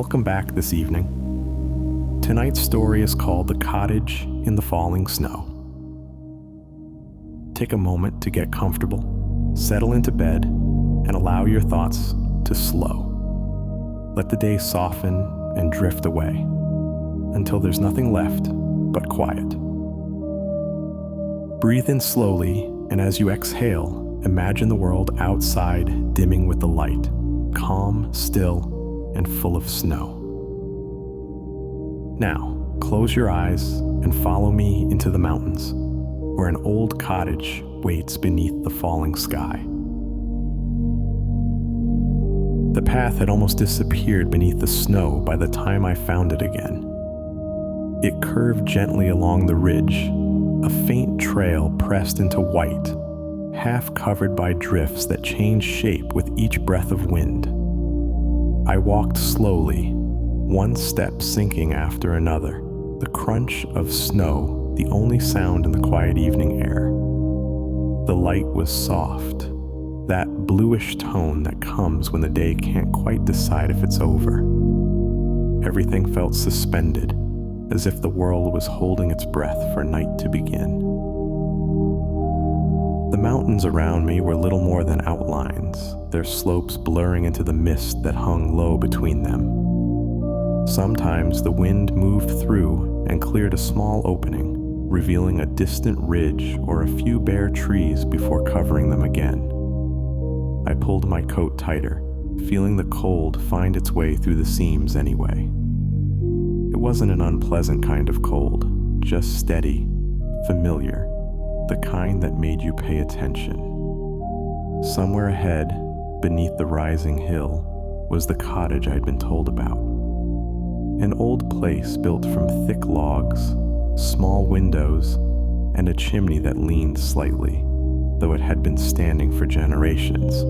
Welcome back this evening. Tonight's story is called The Cottage in the Falling Snow. Take a moment to get comfortable, settle into bed, and allow your thoughts to slow. Let the day soften and drift away until there's nothing left but quiet. Breathe in slowly, and as you exhale, imagine the world outside dimming with the light, calm, still, and full of snow. Now, close your eyes and follow me into the mountains, where an old cottage waits beneath the falling sky. The path had almost disappeared beneath the snow by the time I found it again. It curved gently along the ridge, a faint trail pressed into white, half covered by drifts that changed shape with each breath of wind. I walked slowly, one step sinking after another, the crunch of snow the only sound in the quiet evening air. The light was soft, that bluish tone that comes when the day can't quite decide if it's over. Everything felt suspended, as if the world was holding its breath for night to begin. The mountains around me were little more than outlines, their slopes blurring into the mist that hung low between them. Sometimes the wind moved through and cleared a small opening, revealing a distant ridge or a few bare trees before covering them again. I pulled my coat tighter, feeling the cold find its way through the seams anyway. It wasn't an unpleasant kind of cold, just steady, familiar, the kind that made you pay attention. Somewhere ahead, beneath the rising hill, was the cottage I'd been told about. An old place built from thick logs, small windows, and a chimney that leaned slightly, though it had been standing for generations.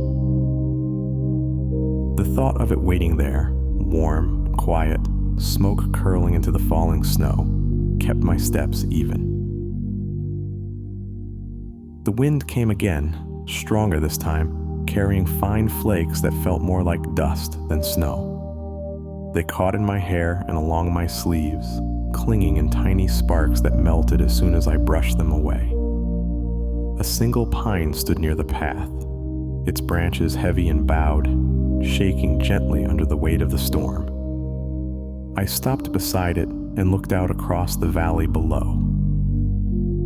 The thought of it waiting there, warm, quiet, smoke curling into the falling snow, kept my steps even. The wind came again, stronger this time, carrying fine flakes that felt more like dust than snow. They caught in my hair and along my sleeves, clinging in tiny sparks that melted as soon as I brushed them away. A single pine stood near the path, its branches heavy and bowed, shaking gently under the weight of the storm. I stopped beside it and looked out across the valley below.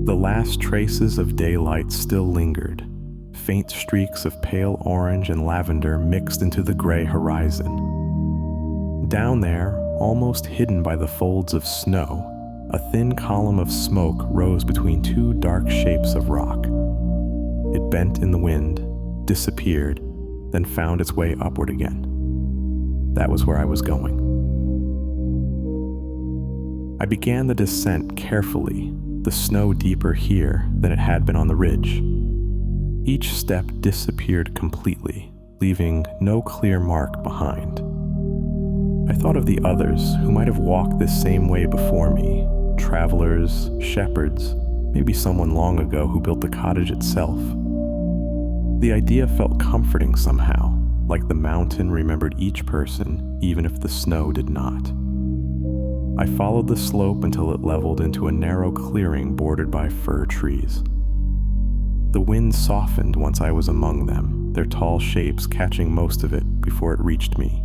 The last traces of daylight still lingered, faint streaks of pale orange and lavender mixed into the gray horizon. Down there, almost hidden by the folds of snow, a thin column of smoke rose between two dark shapes of rock. It bent in the wind, disappeared, then found its way upward again. That was where I was going. I began the descent carefully, the snow deeper here than it had been on the ridge. Each step disappeared completely, leaving no clear mark behind. I thought of the others who might have walked this same way before me, travelers, shepherds, maybe someone long ago who built the cottage itself. The idea felt comforting somehow, like the mountain remembered each person, even if the snow did not. I followed the slope until it leveled into a narrow clearing bordered by fir trees. The wind softened once I was among them, their tall shapes catching most of it before it reached me.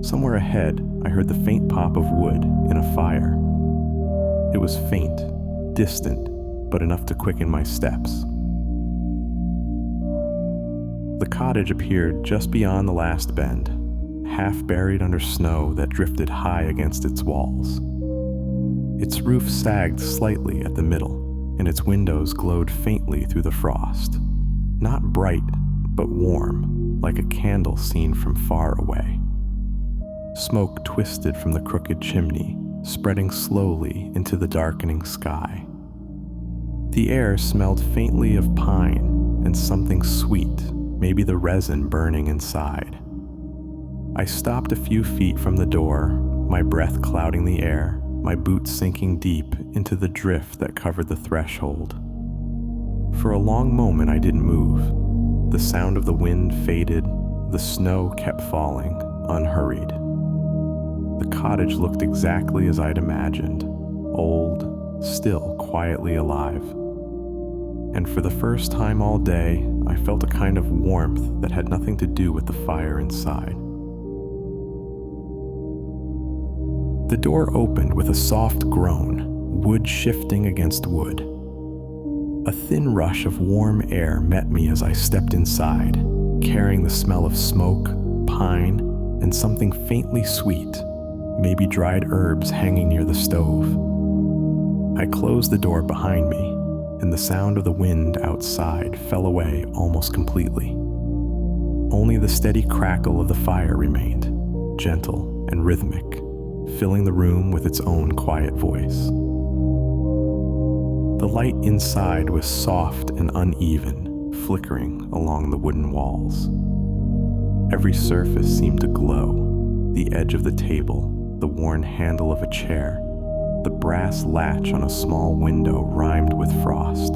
Somewhere ahead, I heard the faint pop of wood in a fire. It was faint, distant, but enough to quicken my steps. The cottage appeared just beyond the last bend, half buried under snow that drifted high against its walls. Its roof sagged slightly at the middle, and its windows glowed faintly through the frost. Not bright, but warm, like a candle seen from far away. Smoke twisted from the crooked chimney, spreading slowly into the darkening sky. The air smelled faintly of pine and something sweet, maybe the resin burning inside. I stopped a few feet from the door, my breath clouding the air, my boots sinking deep into the drift that covered the threshold. For a long moment I didn't move. The sound of the wind faded, the snow kept falling, unhurried. The cottage looked exactly as I'd imagined, old, still quietly alive. And for the first time all day, I felt a kind of warmth that had nothing to do with the fire inside. The door opened with a soft groan, wood shifting against wood. A thin rush of warm air met me as I stepped inside, carrying the smell of smoke, pine, and something faintly sweet, maybe dried herbs hanging near the stove. I closed the door behind me, and the sound of the wind outside fell away almost completely. Only the steady crackle of the fire remained, gentle and rhythmic, filling the room with its own quiet voice. The light inside was soft and uneven, flickering along the wooden walls. Every surface seemed to glow: the edge of the table, the worn handle of a chair, the brass latch on a small window rimed with frost.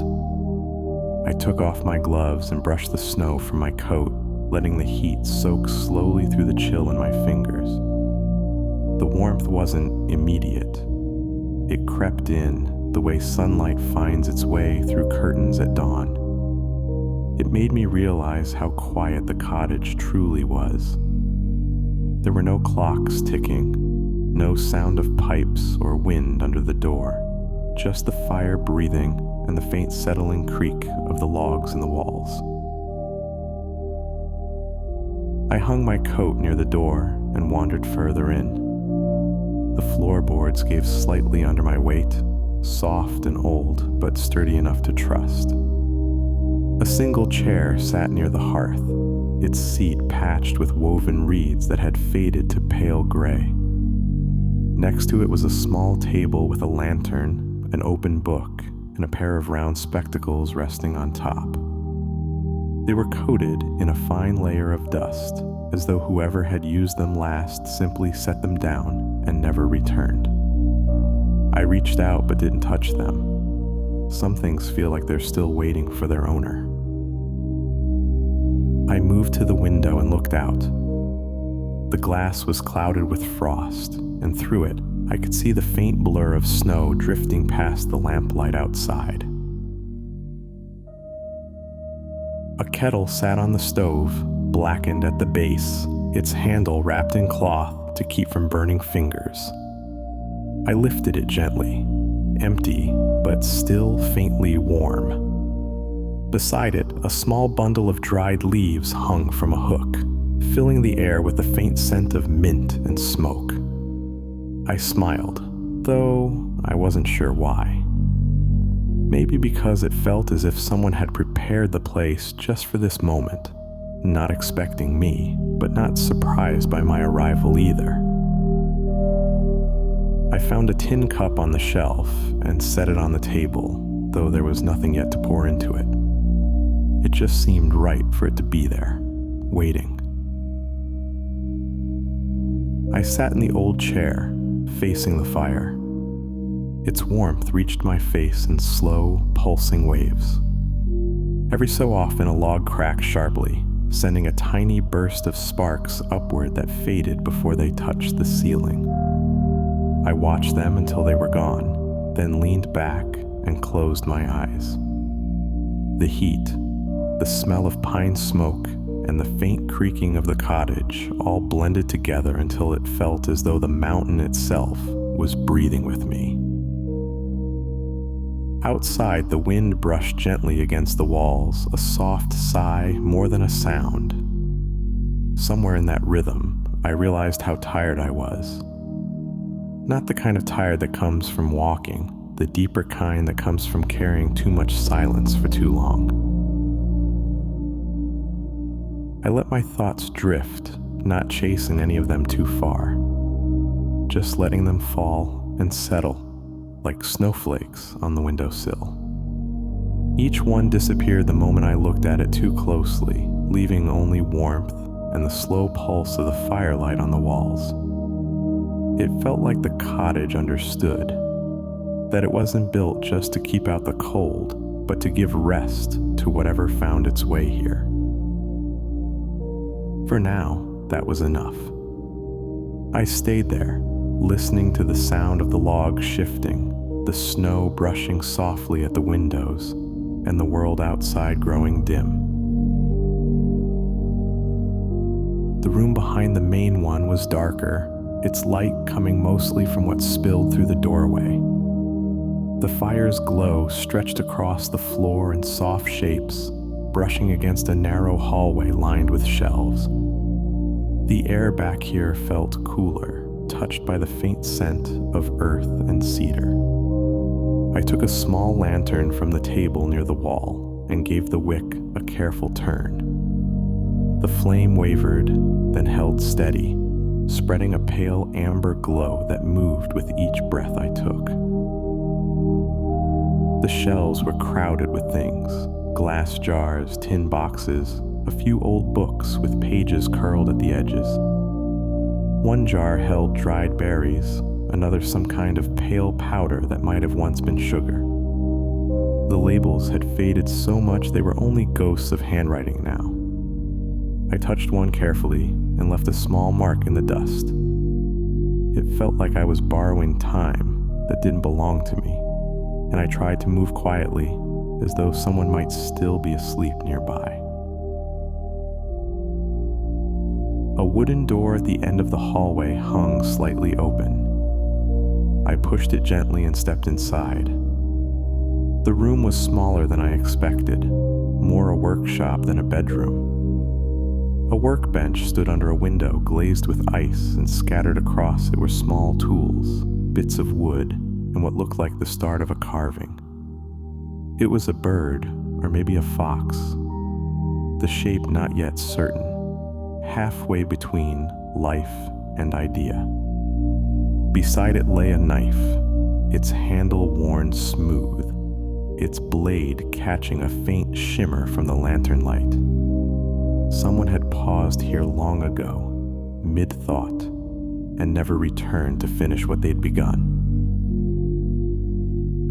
I took off my gloves and brushed the snow from my coat, letting the heat soak slowly through the chill in my fingers. The warmth wasn't immediate. It crept in the way sunlight finds its way through curtains at dawn. It made me realize how quiet the cottage truly was. There were no clocks ticking, no sound of pipes or wind under the door, just the fire breathing and the faint settling creak of the logs in the walls. I hung my coat near the door and wandered further in. The floorboards gave slightly under my weight, soft and old, but sturdy enough to trust. A single chair sat near the hearth, its seat patched with woven reeds that had faded to pale gray. Next to it was a small table with a lantern, an open book, and a pair of round spectacles resting on top. They were coated in a fine layer of dust, as though whoever had used them last simply set them down and never returned. I reached out but didn't touch them. Some things feel like they're still waiting for their owner. I moved to the window and looked out. The glass was clouded with frost, and through it, I could see the faint blur of snow drifting past the lamplight outside. A kettle sat on the stove, blackened at the base, its handle wrapped in cloth to keep from burning fingers. I lifted it gently, empty, but still faintly warm. Beside it, a small bundle of dried leaves hung from a hook, filling the air with the faint scent of mint and smoke. I smiled, though I wasn't sure why. Maybe because it felt as if someone had prepared the place just for this moment, not expecting me, but not surprised by my arrival either. I found a tin cup on the shelf and set it on the table, though there was nothing yet to pour into it. It just seemed right for it to be there, waiting. I sat in the old chair, facing the fire. Its warmth reached my face in slow, pulsing waves. Every so often, a log cracked sharply, sending a tiny burst of sparks upward that faded before they touched the ceiling. I watched them until they were gone, then leaned back and closed my eyes. The heat, the smell of pine smoke, and the faint creaking of the cottage all blended together until it felt as though the mountain itself was breathing with me. Outside, the wind brushed gently against the walls, a soft sigh more than a sound. Somewhere in that rhythm, I realized how tired I was. Not the kind of tired that comes from walking, the deeper kind that comes from carrying too much silence for too long. I let my thoughts drift, not chasing any of them too far, just letting them fall and settle like snowflakes on the windowsill. Each one disappeared the moment I looked at it too closely, leaving only warmth and the slow pulse of the firelight on the walls. It felt like the cottage understood that it wasn't built just to keep out the cold, but to give rest to whatever found its way here. For now, that was enough. I stayed there, listening to the sound of the logs shifting, the snow brushing softly at the windows, and the world outside growing dim. The room behind the main one was darker, its light coming mostly from what spilled through the doorway. The fire's glow stretched across the floor in soft shapes, brushing against a narrow hallway lined with shelves. The air back here felt cooler, touched by the faint scent of earth and cedar. I took a small lantern from the table near the wall and gave the wick a careful turn. The flame wavered, then held steady, spreading a pale amber glow that moved with each breath I took. The shelves were crowded with things: glass jars, tin boxes, a few old books with pages curled at the edges. One jar held dried berries, another some kind of pale powder that might have once been sugar. The labels had faded so much they were only ghosts of handwriting now. I touched one carefully and left a small mark in the dust. It felt like I was borrowing time that didn't belong to me, and I tried to move quietly, as though someone might still be asleep nearby. A wooden door at the end of the hallway hung slightly open. I pushed it gently and stepped inside. The room was smaller than I expected, more a workshop than a bedroom. A workbench stood under a window glazed with ice, and scattered across it were small tools, bits of wood, and what looked like the start of a carving. It was a bird, or maybe a fox, the shape not yet certain, halfway between life and idea. Beside it lay a knife, its handle worn smooth, its blade catching a faint shimmer from the lantern light. Someone had paused here long ago, mid-thought, and never returned to finish what they'd begun.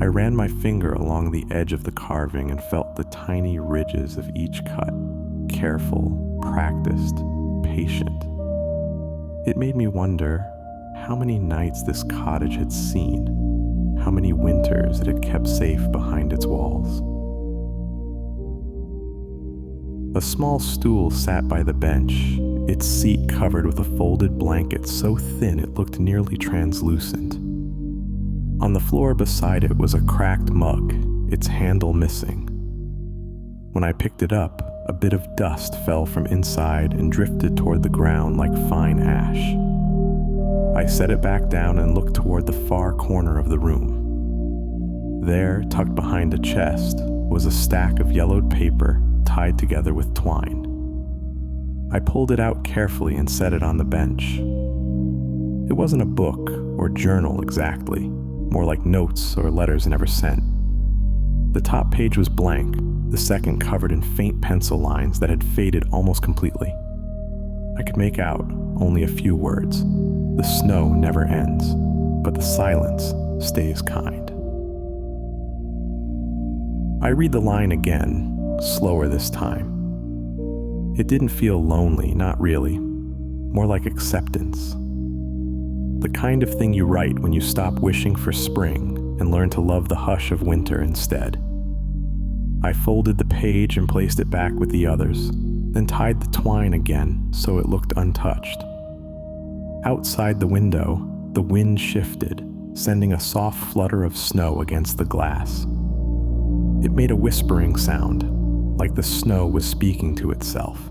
I ran my finger along the edge of the carving and felt the tiny ridges of each cut, careful, practiced, patient. It made me wonder how many nights this cottage had seen, how many winters it had kept safe behind its walls. A small stool sat by the bench, its seat covered with a folded blanket so thin it looked nearly translucent. On the floor beside it was a cracked mug, its handle missing. When I picked it up, a bit of dust fell from inside and drifted toward the ground like fine ash. I set it back down and looked toward the far corner of the room. There, tucked behind a chest, was a stack of yellowed paper tied together with twine. I pulled it out carefully and set it on the bench. It wasn't a book or journal exactly, more like notes or letters never sent. The top page was blank, the second covered in faint pencil lines that had faded almost completely. I could make out only a few words. The snow never ends, but the silence stays kind. I read the line again, slower this time. It didn't feel lonely, not really. More like acceptance. The kind of thing you write when you stop wishing for spring and learn to love the hush of winter instead. I folded the page and placed it back with the others, then tied the twine again so it looked untouched. Outside the window, the wind shifted, sending a soft flutter of snow against the glass. It made a whispering sound, like the snow was speaking to itself.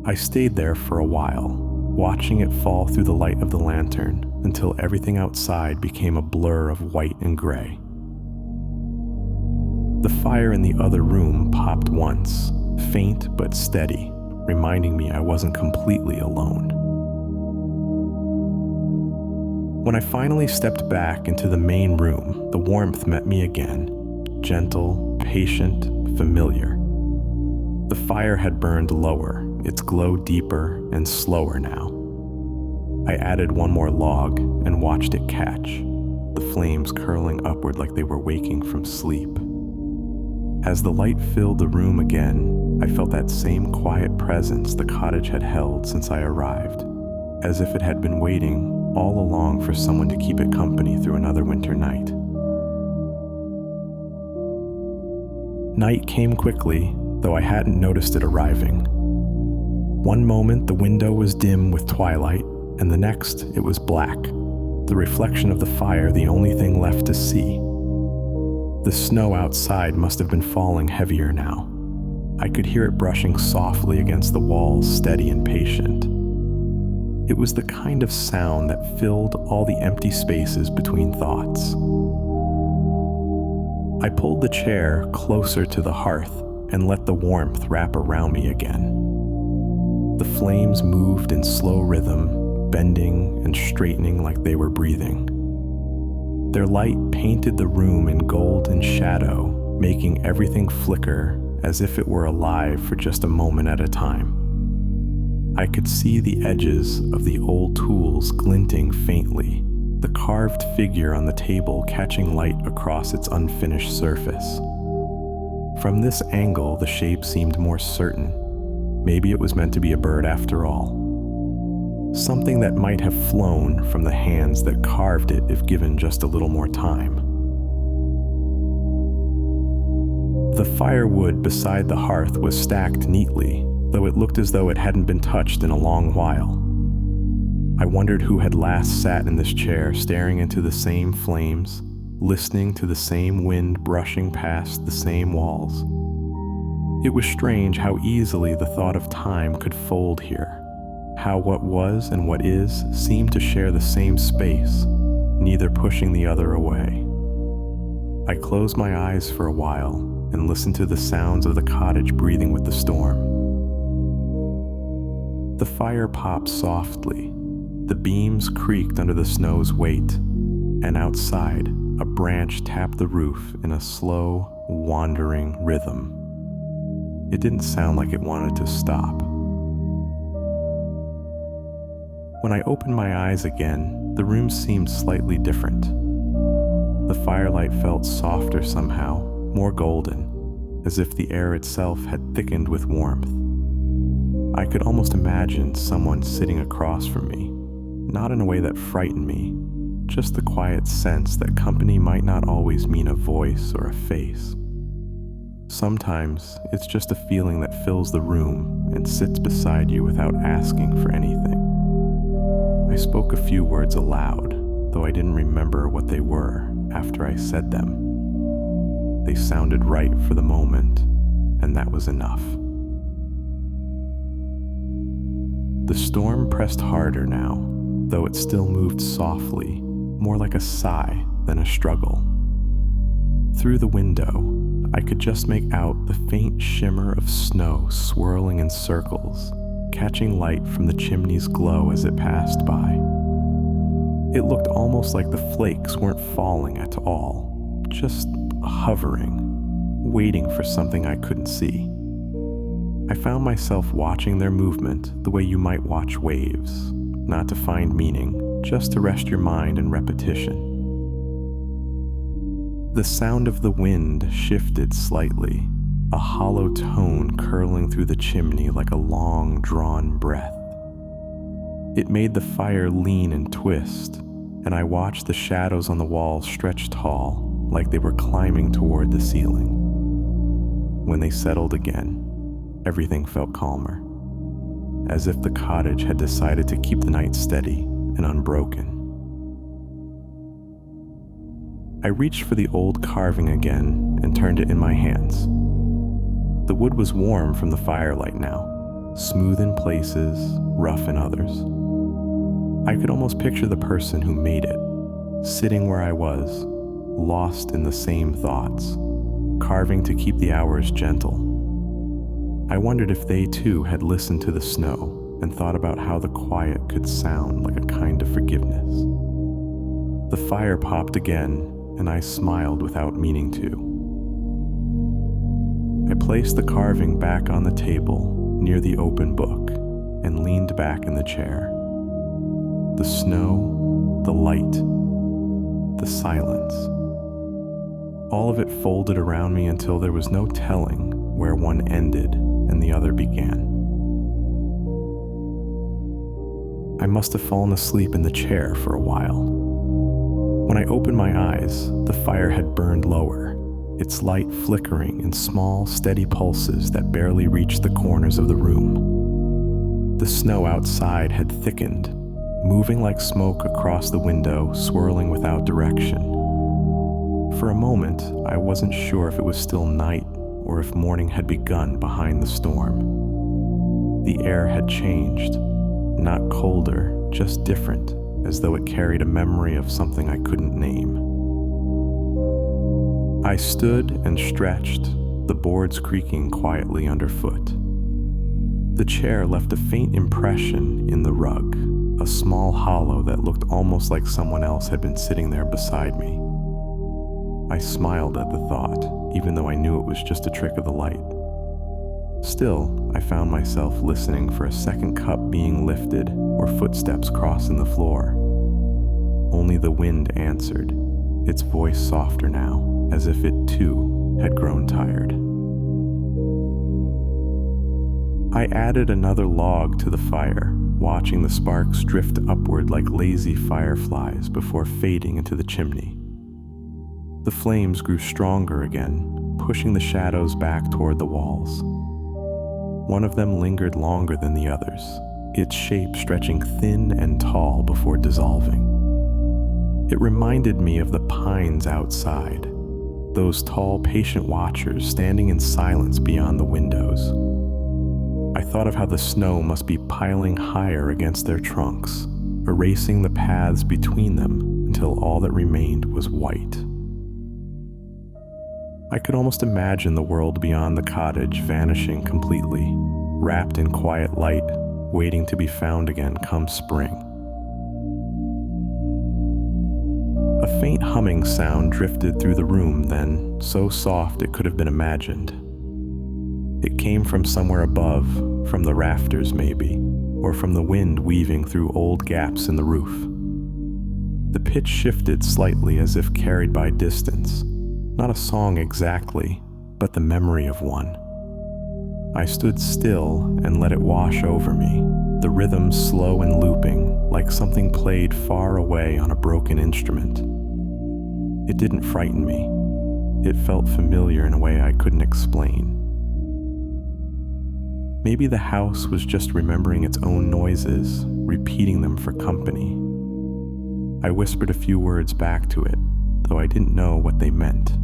I stayed there for a while, watching it fall through the light of the lantern until everything outside became a blur of white and gray. The fire in the other room popped once, faint but steady, reminding me I wasn't completely alone. When I finally stepped back into the main room, the warmth met me again, gentle, patient, familiar. The fire had burned lower, its glow deeper and slower now. I added one more log and watched it catch, the flames curling upward like they were waking from sleep. As the light filled the room again, I felt that same quiet presence the cottage had held since I arrived. as if it had been waiting all along for someone to keep it company through another winter night. Night came quickly, though I hadn't noticed it arriving. One moment the window was dim with twilight, and the next it was black, the reflection of the fire the only thing left to see. The snow outside must have been falling heavier now. I could hear it brushing softly against the walls, steady and patient. It was the kind of sound that filled all the empty spaces between thoughts. I pulled the chair closer to the hearth and let the warmth wrap around me again. The flames moved in slow rhythm, bending and straightening like they were breathing. Their light painted the room in gold and shadow, making everything flicker as if it were alive for just a moment at a time. I could see the edges of the old tools glinting faintly, the carved figure on the table catching light across its unfinished surface. From this angle, the shape seemed more certain. Maybe it was meant to be a bird after all. Something that might have flown from the hands that carved it if given just a little more time. The firewood beside the hearth was stacked neatly, though it looked as though it hadn't been touched in a long while. I wondered who had last sat in this chair, staring into the same flames, listening to the same wind brushing past the same walls. It was strange how easily the thought of time could fold here, how what was and what is seemed to share the same space, neither pushing the other away. I closed my eyes for a while and listened to the sounds of the cottage breathing with the storm. The fire popped softly, the beams creaked under the snow's weight, and outside, a branch tapped the roof in a slow, wandering rhythm. It didn't sound like it wanted to stop. When I opened my eyes again, the room seemed slightly different. The firelight felt softer somehow, more golden, as if the air itself had thickened with warmth. I could almost imagine someone sitting across from me, not in a way that frightened me, just the quiet sense that company might not always mean a voice or a face. Sometimes it's just a feeling that fills the room and sits beside you without asking for anything. I spoke a few words aloud, though I didn't remember what they were after I said them. They sounded right for the moment, and that was enough. The storm pressed harder now, though it still moved softly, more like a sigh than a struggle. Through the window, I could just make out the faint shimmer of snow swirling in circles, catching light from the chimney's glow as it passed by. It looked almost like the flakes weren't falling at all, just hovering, waiting for something I couldn't see. I found myself watching their movement the way you might watch waves, not to find meaning, just to rest your mind in repetition. The sound of the wind shifted slightly, a hollow tone curling through the chimney like a long, drawn breath. It made the fire lean and twist, and I watched the shadows on the walls stretch tall, like they were climbing toward the ceiling. When they settled again, everything felt calmer, as if the cottage had decided to keep the night steady and unbroken. I reached for the old carving again and turned it in my hands. The wood was warm from the firelight now, smooth in places, rough in others. I could almost picture the person who made it, sitting where I was, lost in the same thoughts, carving to keep the hours gentle. I wondered if they too had listened to the snow and thought about how the quiet could sound like a kind of forgiveness. The fire popped again, and I smiled without meaning to. I placed the carving back on the table near the open book and leaned back in the chair. The snow, the light, the silence. All of it folded around me until there was no telling where one ended and the other began. I must have fallen asleep in the chair for a while. When I opened my eyes, the fire had burned lower, its light flickering in small, steady pulses that barely reached the corners of the room. The snow outside had thickened, moving like smoke across the window, swirling without direction. For a moment, I wasn't sure if it was still night or if morning had begun behind the storm. The air had changed, not colder, just different, as though it carried a memory of something I couldn't name. I stood and stretched, the boards creaking quietly underfoot. The chair left a faint impression in the rug, a small hollow that looked almost like someone else had been sitting there beside me. I smiled at the thought, even though I knew it was just a trick of the light. Still, I found myself listening for a second cup being lifted or footsteps crossing the floor. Only the wind answered, its voice softer now, as if it too had grown tired. I added another log to the fire, watching the sparks drift upward like lazy fireflies before fading into the chimney. The flames grew stronger again, pushing the shadows back toward the walls. One of them lingered longer than the others, its shape stretching thin and tall before dissolving. It reminded me of the pines outside, those tall, patient watchers standing in silence beyond the windows. I thought of how the snow must be piling higher against their trunks, erasing the paths between them until all that remained was white. I could almost imagine the world beyond the cottage vanishing completely, wrapped in quiet light, waiting to be found again come spring. A faint humming sound drifted through the room then, so soft it could have been imagined. It came from somewhere above, from the rafters maybe, or from the wind weaving through old gaps in the roof. The pitch shifted slightly as if carried by distance, not a song exactly, but the memory of one. I stood still and let it wash over me, the rhythm slow and looping, like something played far away on a broken instrument. It didn't frighten me. It felt familiar in a way I couldn't explain. Maybe the house was just remembering its own noises, repeating them for company. I whispered a few words back to it, though I didn't know what they meant.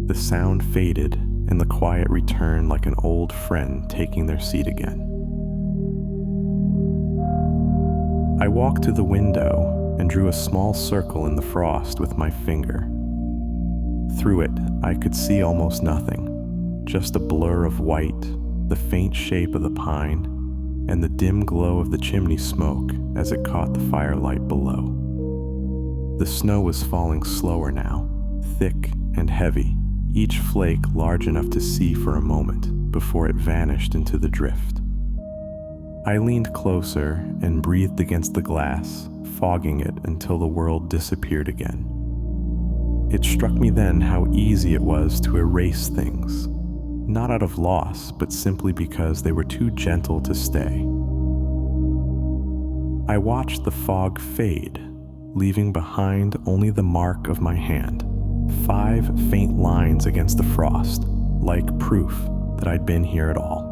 The sound faded, and the quiet returned like an old friend taking their seat again. I walked to the window and drew a small circle in the frost with my finger. Through it, I could see almost nothing, just a blur of white, the faint shape of the pine, and the dim glow of the chimney smoke as it caught the firelight below. The snow was falling slower now, thick and heavy, each flake large enough to see for a moment before it vanished into the drift. I leaned closer and breathed against the glass, fogging it until the world disappeared again. It struck me then how easy it was to erase things, not out of loss, but simply because they were too gentle to stay. I watched the fog fade, leaving behind only the mark of my hand, 5 faint lines against the frost, like proof that I'd been here at all.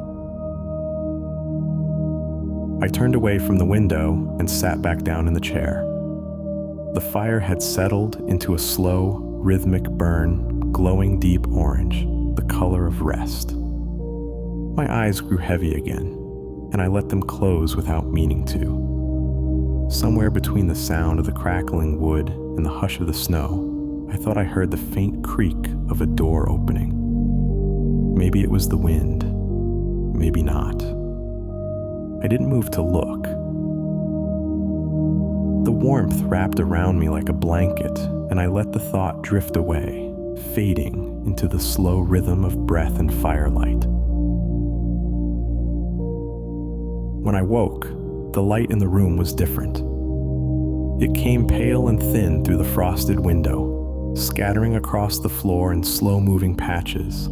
I turned away from the window and sat back down in the chair. The fire had settled into a slow, rhythmic burn, glowing deep orange, the color of rest. My eyes grew heavy again, and I let them close without meaning to. Somewhere between the sound of the crackling wood and the hush of the snow, I thought I heard the faint creak of a door opening. Maybe it was the wind, maybe not. I didn't move to look. The warmth wrapped around me like a blanket, and I let the thought drift away, fading into the slow rhythm of breath and firelight. When I woke, the light in the room was different. It came pale and thin through the frosted window, scattering across the floor in slow-moving patches.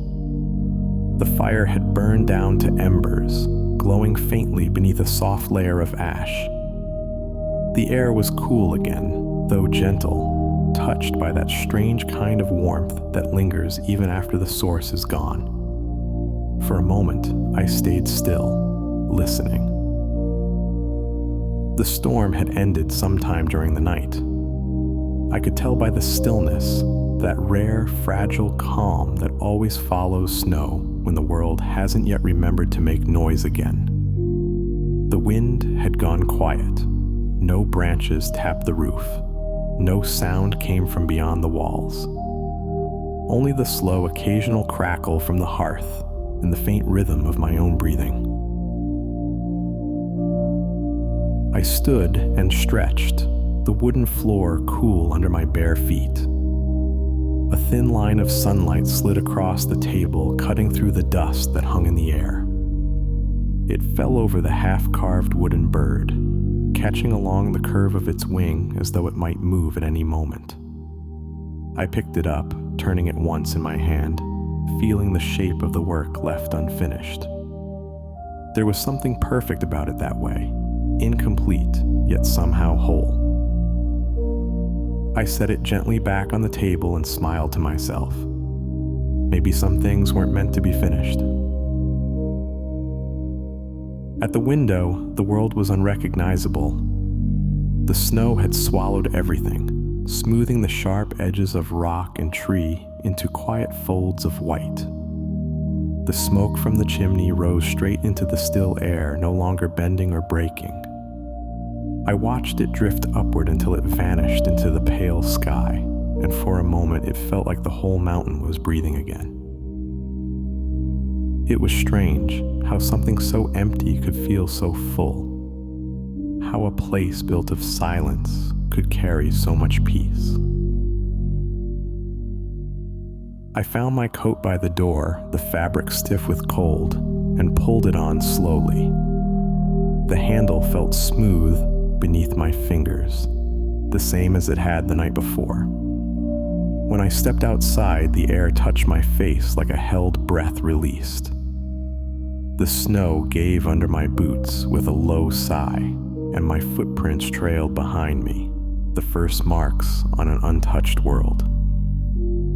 The fire had burned down to embers, glowing faintly beneath a soft layer of ash, The air was cool again, though gentle, touched by that strange kind of warmth that lingers even after the source is gone. For a moment, I stayed still, listening. The storm had ended sometime during the night. I could tell by the stillness, that rare, fragile calm that always follows snow when the world hasn't yet remembered to make noise again. The wind had gone quiet. No branches tapped the roof. No sound came from beyond the walls. Only the slow, occasional crackle from the hearth and the faint rhythm of my own breathing. I stood and stretched, the wooden floor cool under my bare feet. A thin line of sunlight slid across the table, cutting through the dust that hung in the air. It fell over the half-carved wooden bird, catching along the curve of its wing as though it might move at any moment. I picked it up, turning it once in my hand, feeling the shape of the work left unfinished. There was something perfect about it that way, incomplete, yet somehow whole. I set it gently back on the table and smiled to myself. Maybe some things weren't meant to be finished. At the window, the world was unrecognizable. The snow had swallowed everything, smoothing the sharp edges of rock and tree into quiet folds of white. The smoke from the chimney rose straight into the still air, no longer bending or breaking. I watched it drift upward until it vanished into the pale sky, and for a moment it felt like the whole mountain was breathing again. It was strange how something so empty could feel so full, how a place built of silence could carry so much peace. I found my coat by the door, the fabric stiff with cold, and pulled it on slowly. The handle felt smooth beneath my fingers, the same as it had the night before. When I stepped outside, the air touched my face like a held breath released. The snow gave under my boots with a low sigh, and my footprints trailed behind me, the first marks on an untouched world.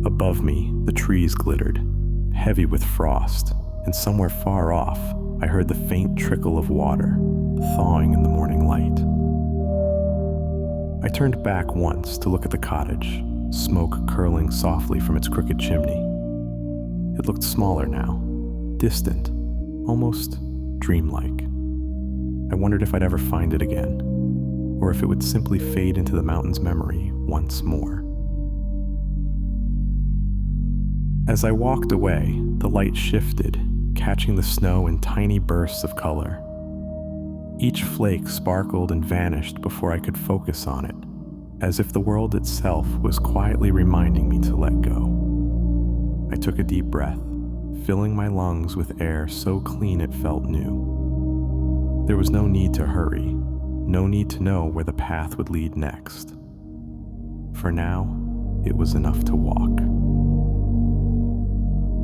Above me, the trees glittered, heavy with frost, and somewhere far off, I heard the faint trickle of water, thawing in the morning light. I turned back once to look at the cottage, smoke curling softly from its crooked chimney. It looked smaller now, distant, almost dreamlike. I wondered if I'd ever find it again, or if it would simply fade into the mountain's memory once more. As I walked away, the light shifted, catching the snow in tiny bursts of color. Each flake sparkled and vanished before I could focus on it, as if the world itself was quietly reminding me to let go. I took a deep breath, filling my lungs with air so clean it felt new. There was no need to hurry, no need to know where the path would lead next. For now, it was enough to walk.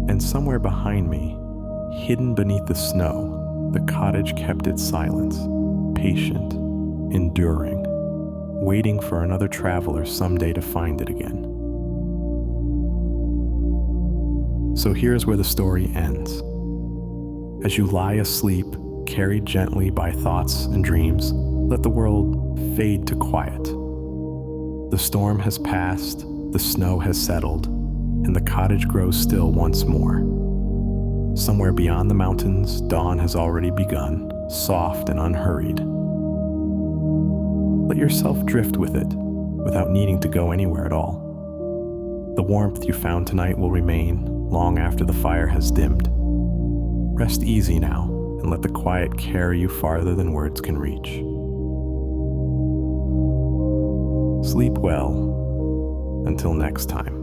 And somewhere behind me, hidden beneath the snow, the cottage kept its silence, patient, enduring, waiting for another traveler someday to find it again. So here's where the story ends. As you lie asleep, carried gently by thoughts and dreams, let the world fade to quiet. The storm has passed, the snow has settled, and the cottage grows still once more. Somewhere beyond the mountains, dawn has already begun, soft and unhurried. Let yourself drift with it, without needing to go anywhere at all. The warmth you found tonight will remain long after the fire has dimmed. Rest easy now, and let the quiet carry you farther than words can reach. Sleep well, until next time.